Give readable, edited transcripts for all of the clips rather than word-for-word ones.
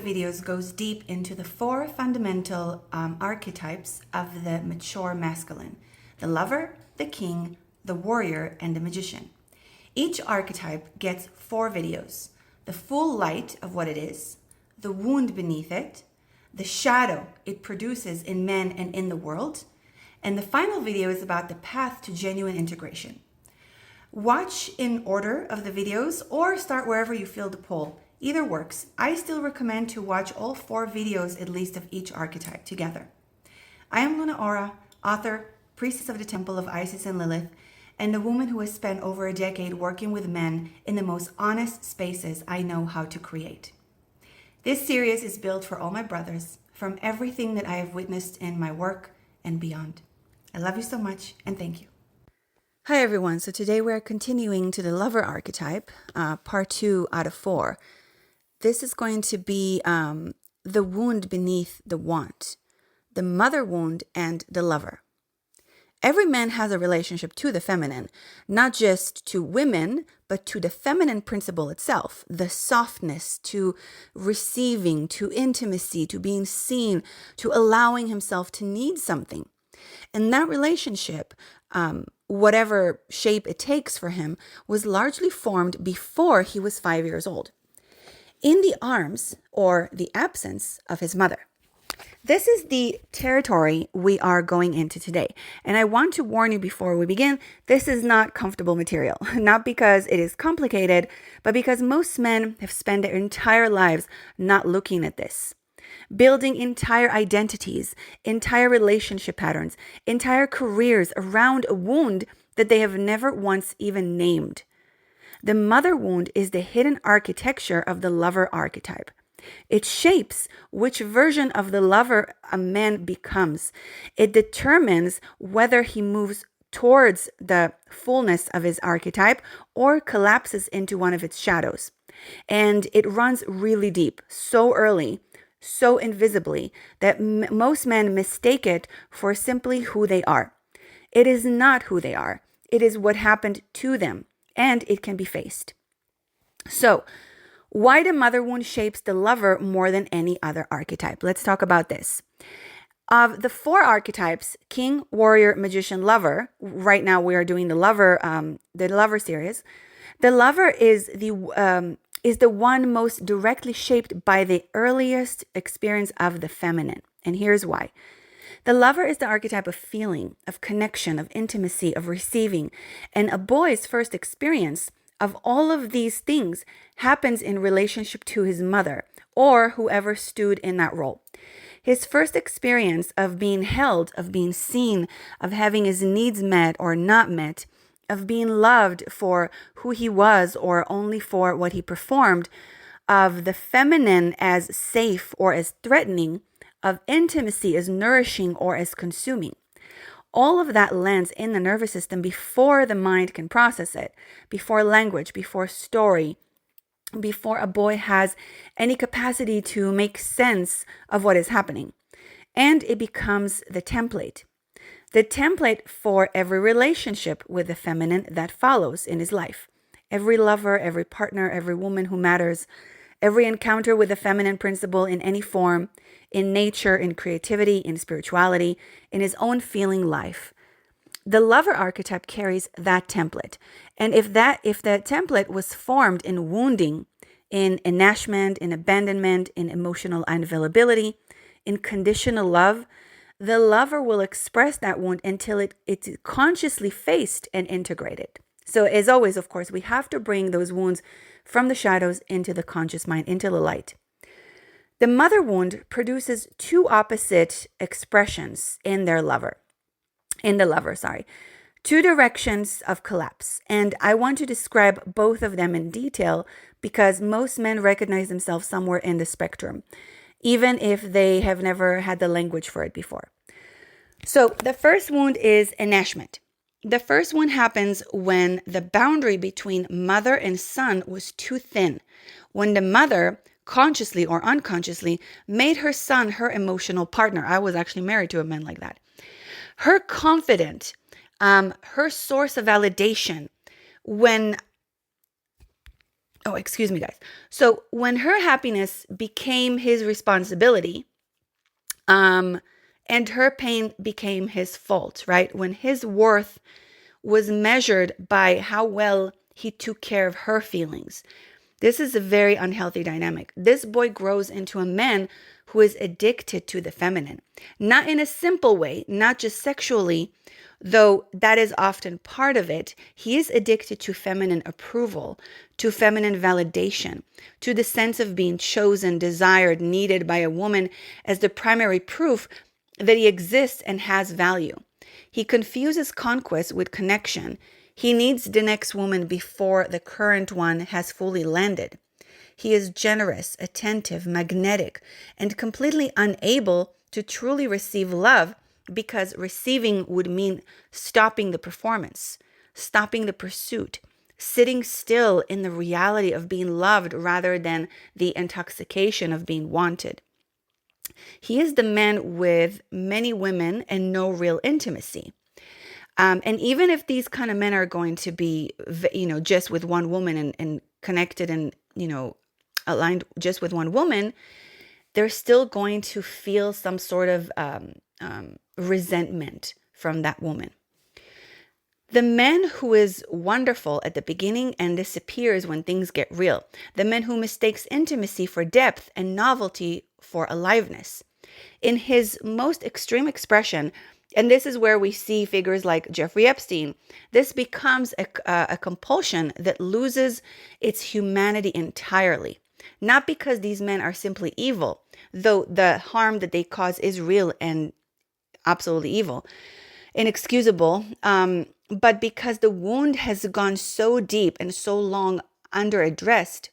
of videos goes deep into the four fundamental archetypes of the mature masculine: the lover, the king, the warrior, and the magician. Each archetype gets 4 videos: the full light of what it is, the wound beneath it, the shadow it produces in men and in the world, and the final video is about the path to genuine integration. Watch in order of the videos or start wherever you feel the pull. Either works. I still recommend to watch all 4 videos at least of each archetype together. I am Luna Aura, author, priestess of the Temple of Isis and Lilith, and a woman who has spent over a decade working with men in the most honest spaces I know how to create. This series is built for all my brothers, from everything that I have witnessed in my work and beyond. I love you so much, and thank you. Hi everyone, so today we're continuing to the lover archetype, part 2 out of 4. This is going to be the wound beneath the want, the mother wound and the lover. Every man has a relationship to the feminine, not just to women, but to the feminine principle itself, the softness, to receiving, to intimacy, to being seen, to allowing himself to need something. And that relationship, whatever shape it takes for him, was largely formed before he was 5 years old, in the arms or the absence of his mother. This is the territory we are going into today. And I want to warn you before we begin, this is not comfortable material. Not because it is complicated, but because most men have spent their entire lives not looking at this. Building entire identities, entire relationship patterns, entire careers around a wound that they have never once even named. The mother wound is the hidden architecture of the lover archetype. It shapes which version of the lover a man becomes. It determines whether he moves towards the fullness of his archetype or collapses into one of its shadows. And it runs really deep, so early, so invisibly, that most men mistake it for simply who they are. It is not who they are. It is what happened to them, and it can be faced. So, why the mother wound shapes the lover more than any other archetype? Let's talk about this. Of the 4 archetypes, king, warrior, magician, lover, right now we are doing the lover series. The lover is the one most directly shaped by the earliest experience of the feminine. And here's why. The lover is the archetype of feeling, of connection, of intimacy, of receiving. And a boy's first experience of all of these things happens in relationship to his mother or whoever stood in that role. His first experience of being held, of being seen, of having his needs met or not met, of being loved for who he was or only for what he performed, of the feminine as safe or as threatening, of intimacy as nourishing or as consuming. All of that lands in the nervous system before the mind can process it, before language, before story, before a boy has any capacity to make sense of what is happening. And it becomes the template for every relationship with the feminine that follows in his life. Every lover, every partner, every woman who matters, every encounter with the feminine principle in any form, in nature, in creativity, in spirituality, in his own feeling life. The lover archetype carries that template. And if that template was formed in wounding, in enmeshment, in abandonment, in emotional unavailability, in conditional love, the lover will express that wound until it's consciously faced and integrated. So as always, of course, we have to bring those wounds from the shadows into the conscious mind, into the light. The mother wound produces 2 opposite expressions in the lover, 2 directions of collapse. And I want to describe both of them in detail because most men recognize themselves somewhere in the spectrum, even if they have never had the language for it before. So the first wound is enmeshment. The first one happens when the boundary between mother and son was too thin, when the mother consciously or unconsciously made her son her emotional partner. I was actually married to a man like that. Her confidant, her source of validation when Oh, excuse me, guys. So when her happiness became his responsibility, and her pain became his fault, right? When his worth was measured by how well he took care of her feelings. This is a very unhealthy dynamic. This boy grows into a man who is addicted to the feminine, not in a simple way, not just sexually, though that is often part of it. He is addicted to feminine approval, to feminine validation, to the sense of being chosen, desired, needed by a woman as the primary proof that he exists and has value. He confuses conquest with connection. He needs the next woman before the current one has fully landed. He is generous, attentive, magnetic, and completely unable to truly receive love because receiving would mean stopping the performance, stopping the pursuit, sitting still in the reality of being loved rather than the intoxication of being wanted. He is the man with many women and no real intimacy. And even if these kind of men are going to be, just with one woman and connected and, aligned just with one woman, they're still going to feel some sort of resentment from that woman. The man who is wonderful at the beginning and disappears when things get real. The man who mistakes intimacy for depth and novelty for aliveness. In his most extreme expression, and this is where we see figures like Jeffrey Epstein, this becomes a compulsion that loses its humanity entirely. Not because these men are simply evil, though the harm that they cause is real and absolutely evil, inexcusable, but because the wound has gone so deep and so long unaddressed,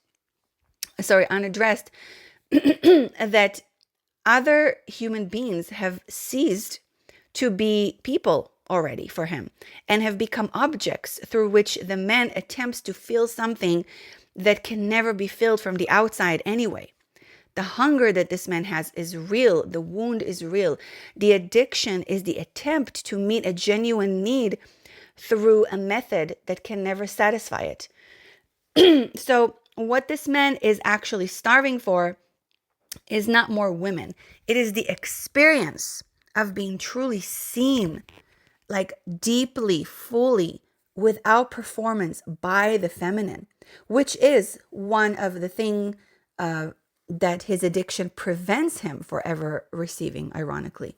that other human beings have ceased to be people already for him and have become objects through which the man attempts to feel something that can never be filled from the outside anyway. The hunger that this man has is real. The wound is real. The addiction is the attempt to meet a genuine need through a method that can never satisfy it. So what this man is actually starving for is not more women. It is the experience of being truly seen, like deeply, fully, without performance by the feminine, which is one of the things that his addiction prevents him from ever receiving, ironically.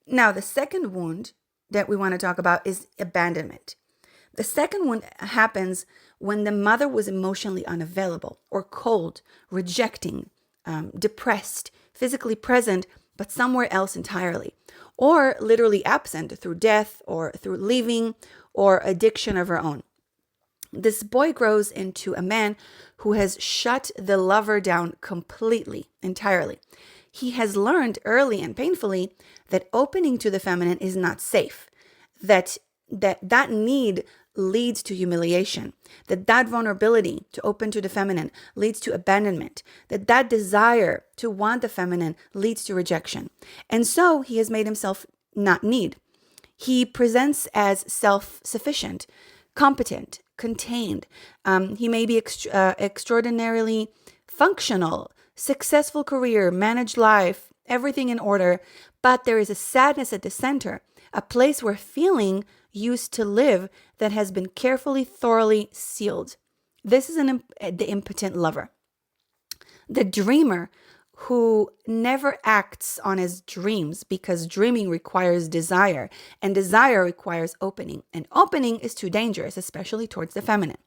Now, the second wound that we want to talk about is abandonment. The second one happens when the mother was emotionally unavailable or cold, rejecting, depressed, physically present, but somewhere else entirely, or literally absent through death or through leaving or addiction of her own. This boy grows into a man who has shut the lover down completely, entirely. He has learned early and painfully that opening to the feminine is not safe, that need leads to humiliation, that vulnerability to open to the feminine leads to abandonment, that desire to want the feminine leads to rejection. And so he has made himself not need. He presents as self-sufficient, competent, contained. He may be extraordinarily functional, successful career, managed life, everything in order, but there is a sadness at the center, a place where feeling used to live that has been carefully, thoroughly sealed. This is the impotent lover. The dreamer who never acts on his dreams because dreaming requires desire and desire requires opening. And opening is too dangerous, especially towards the feminine.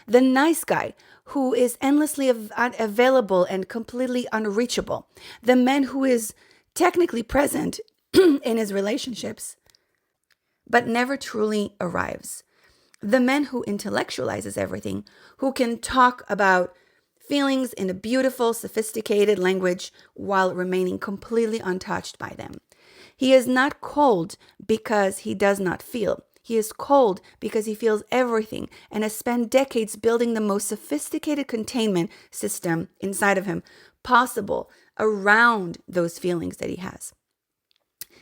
The nice guy who is endlessly available and completely unreachable. The man who is technically present in his relationships but never truly arrives. The man who intellectualizes everything, who can talk about feelings in a beautiful, sophisticated language while remaining completely untouched by them. He is not cold because he does not feel. He is cold because he feels everything and has spent decades building the most sophisticated containment system inside of him possible around those feelings that he has.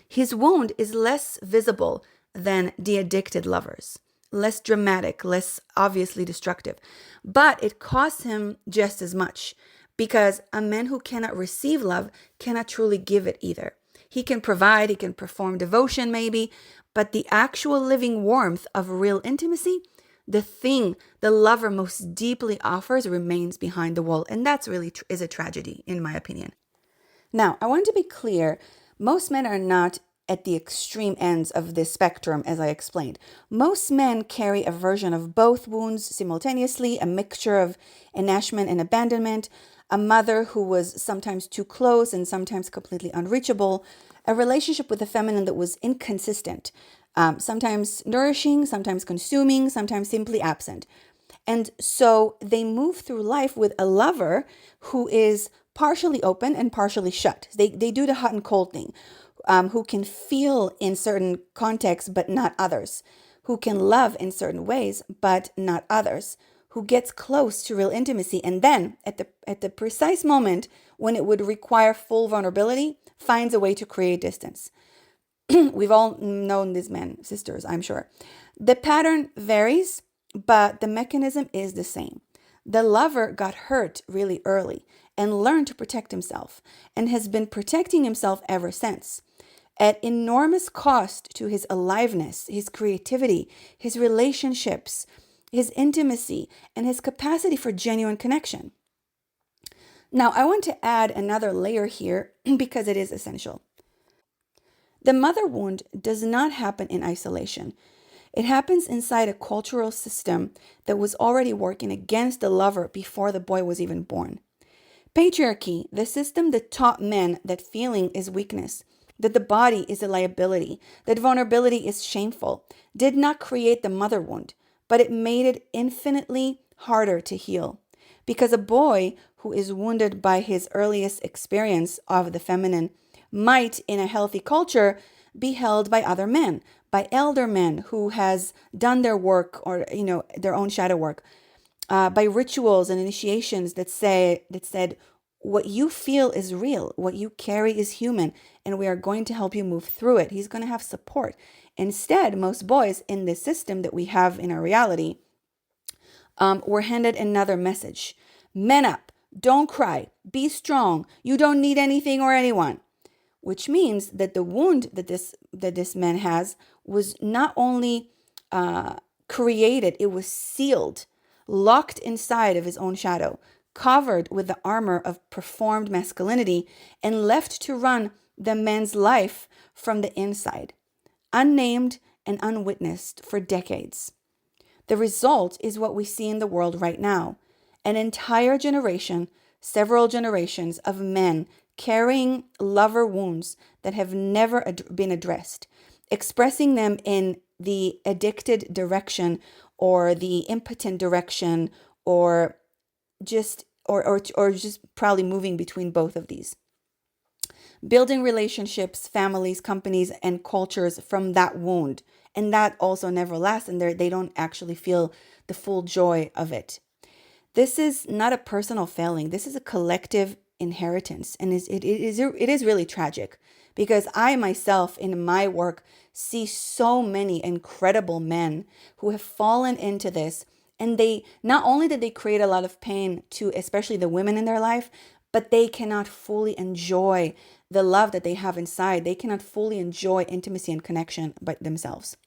His wound is less visible than the addicted lovers. less dramatic, less obviously destructive. But it costs him just as much, because a man who cannot receive love cannot truly give it either. He can provide, he can perform devotion maybe, but the actual living warmth of real intimacy, the thing the lover most deeply offers, remains behind the wall. And that's really is a tragedy, in my opinion. Now, I want to be clear, most men are not at the extreme ends of this spectrum, as I explained. Most men carry a version of both wounds simultaneously, a mixture of enmeshment and abandonment, a mother who was sometimes too close and sometimes completely unreachable, a relationship with the feminine that was inconsistent, sometimes nourishing, sometimes consuming, sometimes simply absent. And so they move through life with a lover who is partially open and partially shut. They do the hot and cold thing, who can feel in certain contexts but not others, who can love in certain ways but not others, who gets close to real intimacy, and then at the precise moment when it would require full vulnerability, finds a way to create distance. We've all known these men, sisters, I'm sure. The pattern varies, but the mechanism is the same. The lover got hurt really early and learned to protect himself, and has been protecting himself ever since, at enormous cost to his aliveness, his creativity, his relationships, his intimacy, and his capacity for genuine connection. Now, I want to add another layer here because it is essential. The mother wound does not happen in isolation. It happens inside a cultural system that was already working against the lover before the boy was even born. Patriarchy, the system that taught men that feeling is weakness, that the body is a liability, that vulnerability is shameful, did not create the mother wound, but it made it infinitely harder to heal. Because a boy who is wounded by his earliest experience of the feminine might, in a healthy culture, be held by other men, by elder men who has done their work, or their own shadow work, by rituals and initiations that said, what you feel is real, what you carry is human, and we are going to help you move through it. He's going to have support. Instead, most boys in this system that we have in our reality were handed another message. Men up, don't cry, be strong, you don't need anything or anyone. Which means that the wound that this man has was not only created, it was sealed, locked inside of his own shadow, covered with the armor of performed masculinity, and left to run the man's life from the inside, unnamed and unwitnessed for decades. The result is what we see in the world right now. An entire generation, several generations of men carrying lover wounds that have never been addressed, expressing them in the addicted direction or the impotent direction, or just probably moving between both of these. Building relationships, families, companies, and cultures from that wound. And that also never lasts, and they don't actually feel the full joy of it. This is not a personal failing. This is a collective inheritance. And it is really tragic, because I myself in my work see so many incredible men who have fallen into this. And they, not only did they create a lot of pain to especially the women in their life, but they cannot fully enjoy the love that they have inside. They cannot fully enjoy intimacy and connection by themselves.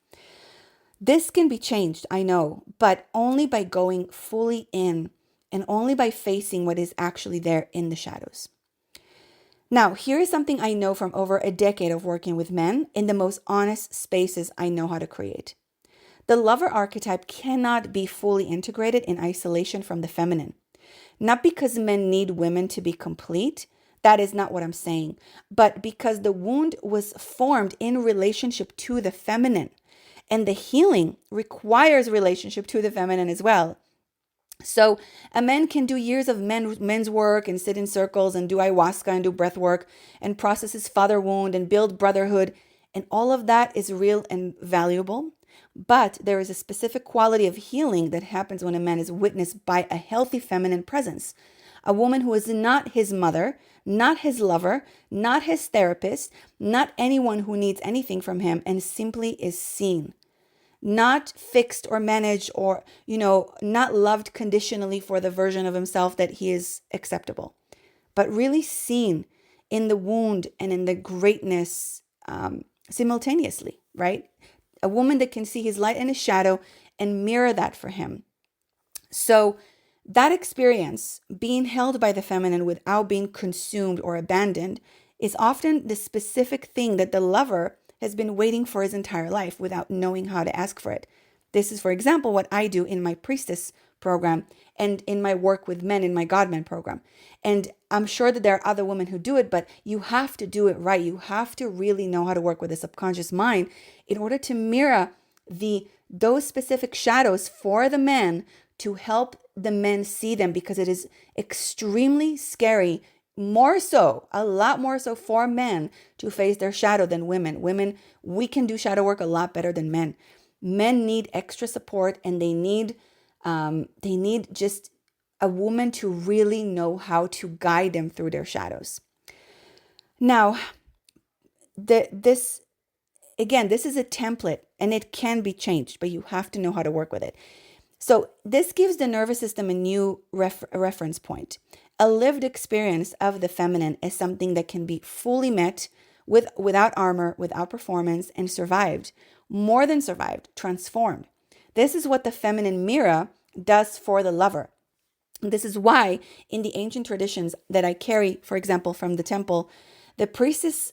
This can be changed, I know, but only by going fully in, and only by facing what is actually there in the shadows. Now, here is something I know from over a decade of working with men in the most honest spaces I know how to create. The lover archetype cannot be fully integrated in isolation from the feminine. Not because men need women to be complete, that is not what I'm saying, but because the wound was formed in relationship to the feminine, and the healing requires relationship to the feminine as well. So a man can do years of men's work and sit in circles and do ayahuasca and do breath work and process his father wound and build brotherhood. And all of that is real and valuable. But there is a specific quality of healing that happens when a man is witnessed by a healthy feminine presence. A woman who is not his mother, not his lover, not his therapist, not anyone who needs anything from him, and simply is seen. not fixed or managed or, not loved conditionally for the version of himself that he is acceptable, but really seen in the wound and in the greatness simultaneously, right? A woman that can see his light and his shadow and mirror that for him. So that experience, being held by the feminine without being consumed or abandoned, is often the specific thing that the lover has been waiting for his entire life without knowing how to ask for it. This is, for example, what I do in my priestess program and in my work with men in my Godmen program. And I'm sure that there are other women who do it, but you have to do it right. You have to really know how to work with the subconscious mind in order to mirror those specific shadows for the men, to help the men see them, because it is extremely scary, a lot more so for men to face their shadow than women. Women, we can do shadow work a lot better than men. Men need extra support, and they need just a woman to really know how to guide them through their shadows. Now, this is a template, and it can be changed, but you have to know how to work with it. So this gives the nervous system a new reference point. A lived experience of the feminine is something that can be fully met without armor, without performance, and survived. More than survived, transformed. This is what the feminine mirror does for the lover. This is why in the ancient traditions that I carry, for example, from the temple, the priestess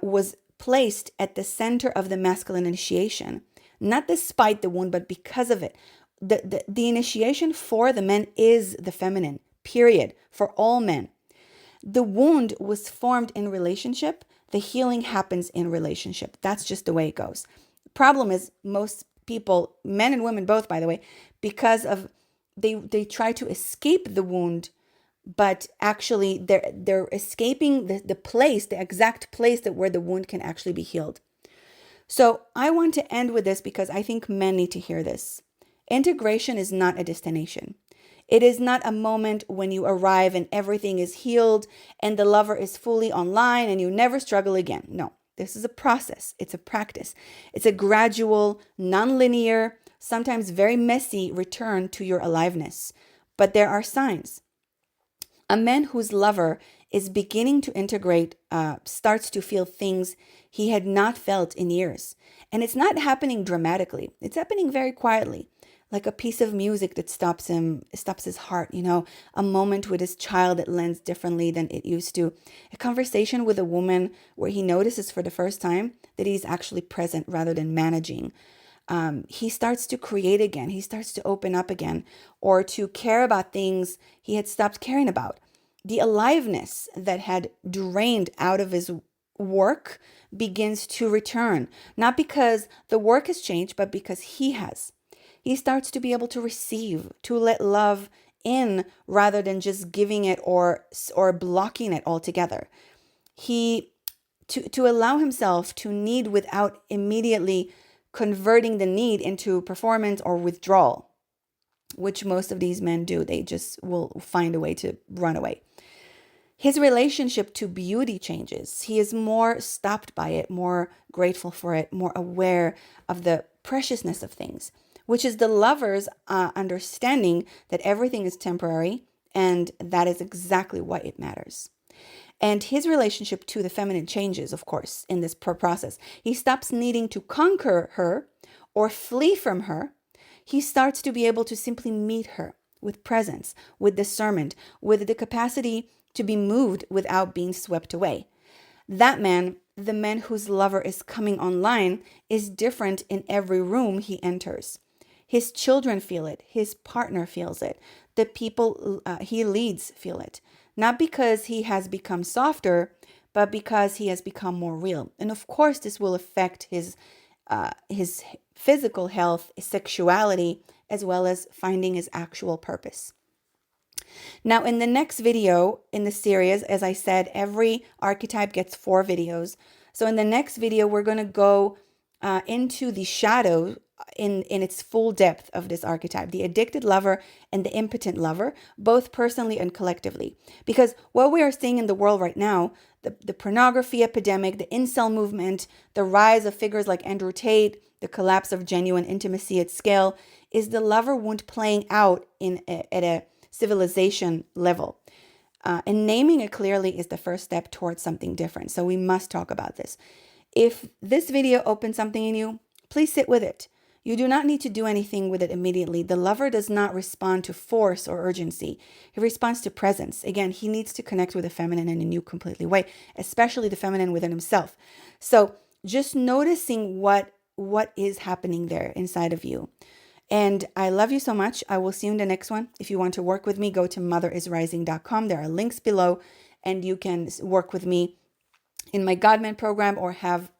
was placed at the center of the masculine initiation, not despite the wound, but because of it. The initiation for the men is the feminine, period, for all men. The wound was formed in relationship. The healing happens in relationship. That's just the way it goes. The problem is most people, men and women both, by the way, because of they try to escape the wound, but actually they're escaping the exact place where the wound can actually be healed. So I want to end with this because I think men need to hear this. Integration is not a destination. It is not a moment when you arrive and everything is healed and the lover is fully online and you never struggle again. No, this is a process. It's a practice. It's a gradual, non-linear, sometimes very messy return to your aliveness. But there are signs. A man whose lover is beginning to integrate starts to feel things he had not felt in years. And it's not happening dramatically. It's happening very quietly. Like a piece of music that stops his heart, a moment with his child that lands differently than it used to, a conversation with a woman where he notices for the first time that he's actually present rather than managing. He starts to create again. He starts to open up again, or to care about things he had stopped caring about. The aliveness that had drained out of his work begins to return, not because the work has changed, but because he has. He starts to be able to receive, to let love in rather than just giving it or blocking it altogether. To allow himself to need without immediately converting the need into performance or withdrawal, which most of these men do. They just will find a way to run away. His relationship to beauty changes. He is more stopped by it, more grateful for it, more aware of the preciousness of things, which is the lover's understanding that everything is temporary, and that is exactly why it matters. And his relationship to the feminine changes, of course, in this process. He stops needing to conquer her or flee from her. He starts to be able to simply meet her with presence, with discernment, with the capacity to be moved without being swept away. That man, the man whose lover is coming online, is different in every room he enters. His children feel it. His partner feels it. The people he leads feel it. Not because he has become softer, but because he has become more real. And of course, this will affect his physical health, his sexuality, as well as finding his actual purpose. Now, in the next video in the series, as I said, every archetype gets 4 videos. So in the next video, we're going to go into the shadow in its full depth of this archetype, the addicted lover and the impotent lover, both personally and collectively. Because what we are seeing in the world right now, the pornography epidemic, the incel movement, the rise of figures like Andrew Tate, the collapse of genuine intimacy at scale, is the lover wound playing out at a civilization level. And naming it clearly is the first step towards something different. So we must talk about this. If this video opens something in you, please sit with it. You do not need to do anything with it immediately. The lover does not respond to force or urgency. He responds to presence. Again, he needs to connect with the feminine in a new, completely way, especially the feminine within himself. So just noticing what is happening there inside of you. And I love you so much. I will see you in the next one. If you want to work with me, go to motherisrising.com. There are links below, and you can work with me in my Godman program or have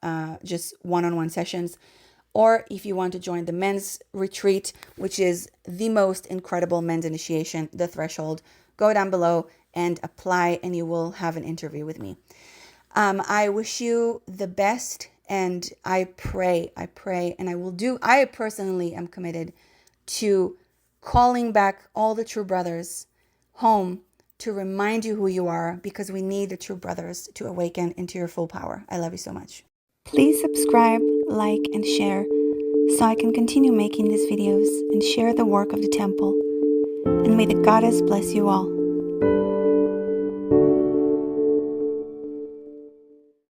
just one-on-one sessions. Or if you want to join the men's retreat, which is the most incredible men's initiation, the threshold, go down below and apply, and you will have an interview with me. I wish you the best, and I pray, and I personally am committed to calling back all the true brothers home to remind you who you are, because we need the true brothers to awaken into your full power. I love you so much. Please subscribe, like, and share so I can continue making these videos and share the work of the temple. And may the goddess bless you all.